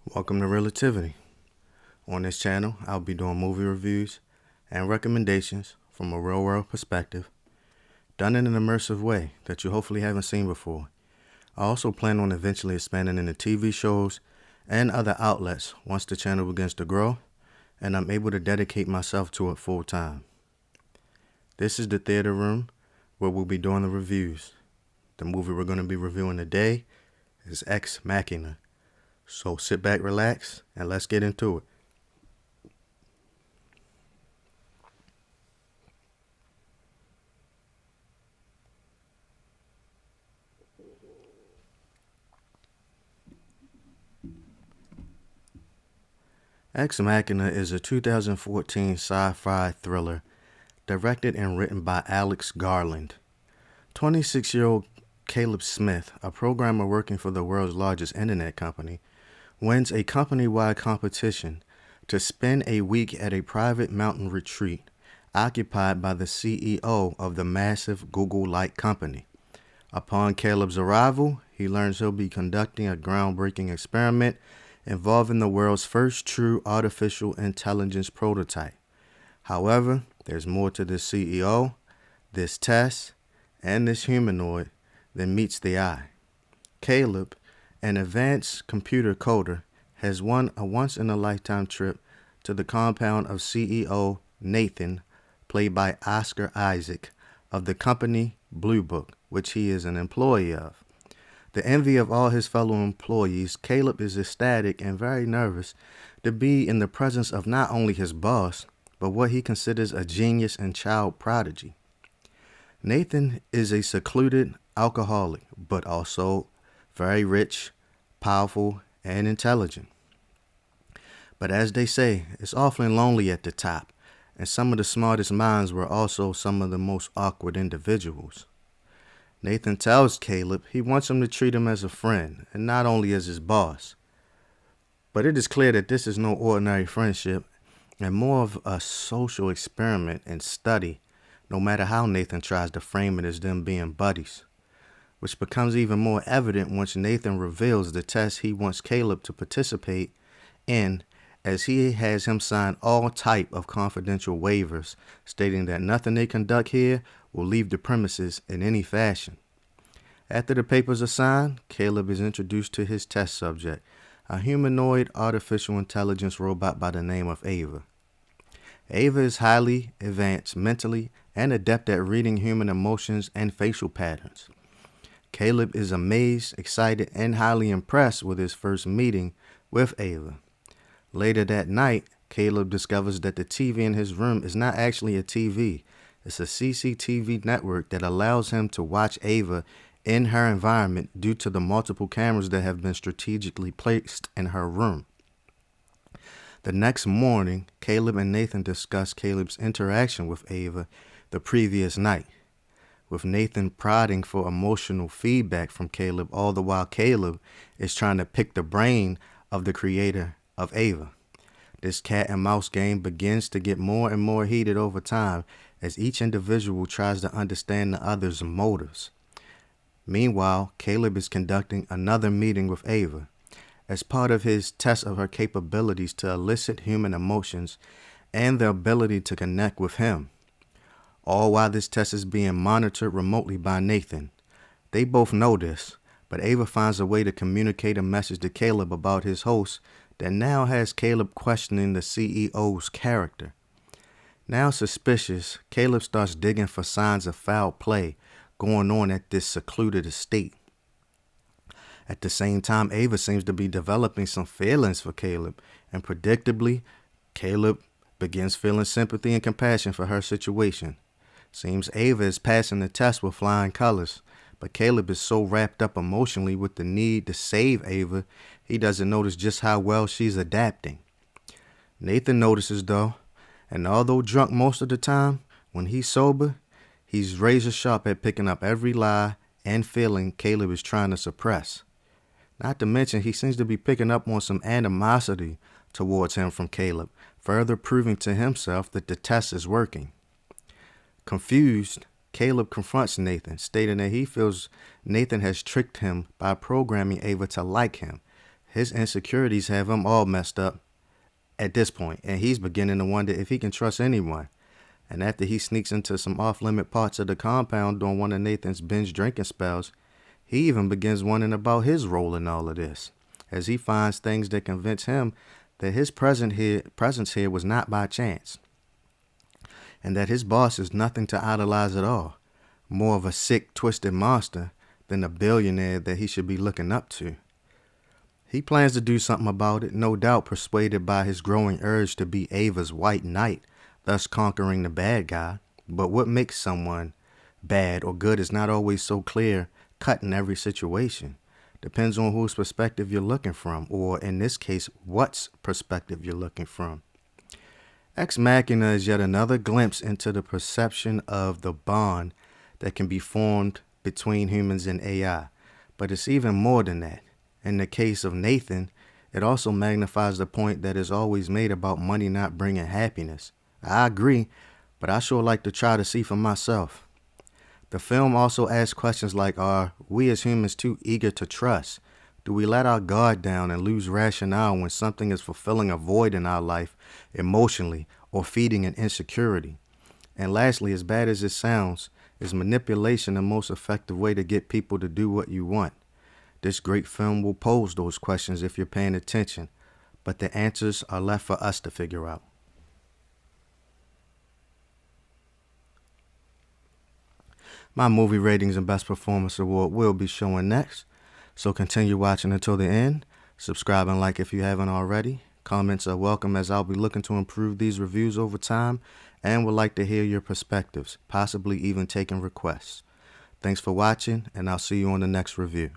Welcome to Relativity. On this channel, I'll be doing movie reviews and recommendations from a real world perspective, done in an immersive way that you hopefully haven't seen before. I also plan on eventually expanding into TV shows and other outlets once the channel begins to grow and I'm able to dedicate myself to it full time. This is the theater room where we'll be doing the reviews. The movie we're going to be reviewing today is Ex Machina. So sit back, relax, and let's get into it. Ex Machina is a 2014 sci-fi thriller directed and written by Alex Garland. 26-year-old Caleb Smith, a programmer working for the world's largest internet company, wins a company-wide competition to spend a week at a private mountain retreat occupied by the CEO of the massive Google-like company. Upon Caleb's arrival, he learns he'll be conducting a groundbreaking experiment involving the world's first true artificial intelligence prototype. However, there's more to this CEO, this test, and this humanoid than meets the eye. Caleb, an advanced computer coder, has won a once-in-a-lifetime trip to the compound of CEO Nathan, played by Oscar Isaac, of the company Blue Book, which he is an employee of. The envy of all his fellow employees, Caleb is ecstatic and very nervous to be in the presence of not only his boss, but what he considers a genius and child prodigy. Nathan is a secluded alcoholic, but also very rich, powerful, and intelligent. But as they say, it's awfully lonely at the top, and some of the smartest minds were also some of the most awkward individuals. Nathan tells Caleb he wants him to treat him as a friend, and not only as his boss. But it is clear that this is no ordinary friendship, and more of a social experiment and study, no matter how Nathan tries to frame it as them being buddies, which becomes even more evident once Nathan reveals the test he wants Caleb to participate in, as he has him sign all type of confidential waivers stating that nothing they conduct here will leave the premises in any fashion. After the papers are signed, Caleb is introduced to his test subject, a humanoid artificial intelligence robot by the name of Ava. Ava is highly advanced mentally and adept at reading human emotions and facial patterns. Caleb is amazed, excited, and highly impressed with his first meeting with Ava. Later that night, Caleb discovers that the TV in his room is not actually a TV. It's a CCTV network that allows him to watch Ava in her environment due to the multiple cameras that have been strategically placed in her room. The next morning, Caleb and Nathan discuss Caleb's interaction with Ava the previous night, with Nathan prodding for emotional feedback from Caleb, all the while Caleb is trying to pick the brain of the creator of Ava. This cat and mouse game begins to get more and more heated over time as each individual tries to understand the other's motives. Meanwhile, Caleb is conducting another meeting with Ava as part of his test of her capabilities to elicit human emotions and the ability to connect with him. All while this test is being monitored remotely by Nathan. They both know this, but Ava finds a way to communicate a message to Caleb about his host that now has Caleb questioning the CEO's character. Now suspicious, Caleb starts digging for signs of foul play going on at this secluded estate. At the same time, Ava seems to be developing some feelings for Caleb, and predictably, Caleb begins feeling sympathy and compassion for her situation. Seems Ava is passing the test with flying colors, but Caleb is so wrapped up emotionally with the need to save Ava, he doesn't notice just how well she's adapting. Nathan notices though, and although drunk most of the time, when he's sober, he's razor sharp at picking up every lie and feeling Caleb is trying to suppress. Not to mention, he seems to be picking up on some animosity towards him from Caleb, further proving to himself that the test is working. Confused, Caleb confronts Nathan, stating that he feels Nathan has tricked him by programming Ava to like him. His insecurities have him all messed up at this point, and he's beginning to wonder if he can trust anyone. And after he sneaks into some off-limit parts of the compound during one of Nathan's binge drinking spells, he even begins wondering about his role in all of this, as he finds things that convince him that his presence here was not by chance, and that his boss is nothing to idolize at all, more of a sick, twisted monster than a billionaire that he should be looking up to. He plans to do something about it, no doubt persuaded by his growing urge to be Ava's white knight, thus conquering the bad guy. But what makes someone bad or good is not always so clear cut in every situation. Depends on whose perspective you're looking from, or in this case, what's perspective you're looking from. Ex Machina is yet another glimpse into the perception of the bond that can be formed between humans and AI. But it's even more than that. In the case of Nathan, it also magnifies the point that is always made about money not bringing happiness. I agree, but I sure like to try to see for myself. The film also asks questions like, are we as humans too eager to trust? Do we let our guard down and lose rationale when something is fulfilling a void in our life emotionally or feeding an insecurity? And lastly, as bad as it sounds, is manipulation the most effective way to get people to do what you want? This great film will pose those questions if you're paying attention, but the answers are left for us to figure out. My movie ratings and best performance award will be showing next, so continue watching until the end. Subscribe and like if you haven't already. Comments are welcome, as I'll be looking to improve these reviews over time and would like to hear your perspectives, possibly even taking requests. Thanks for watching, and I'll see you on the next review.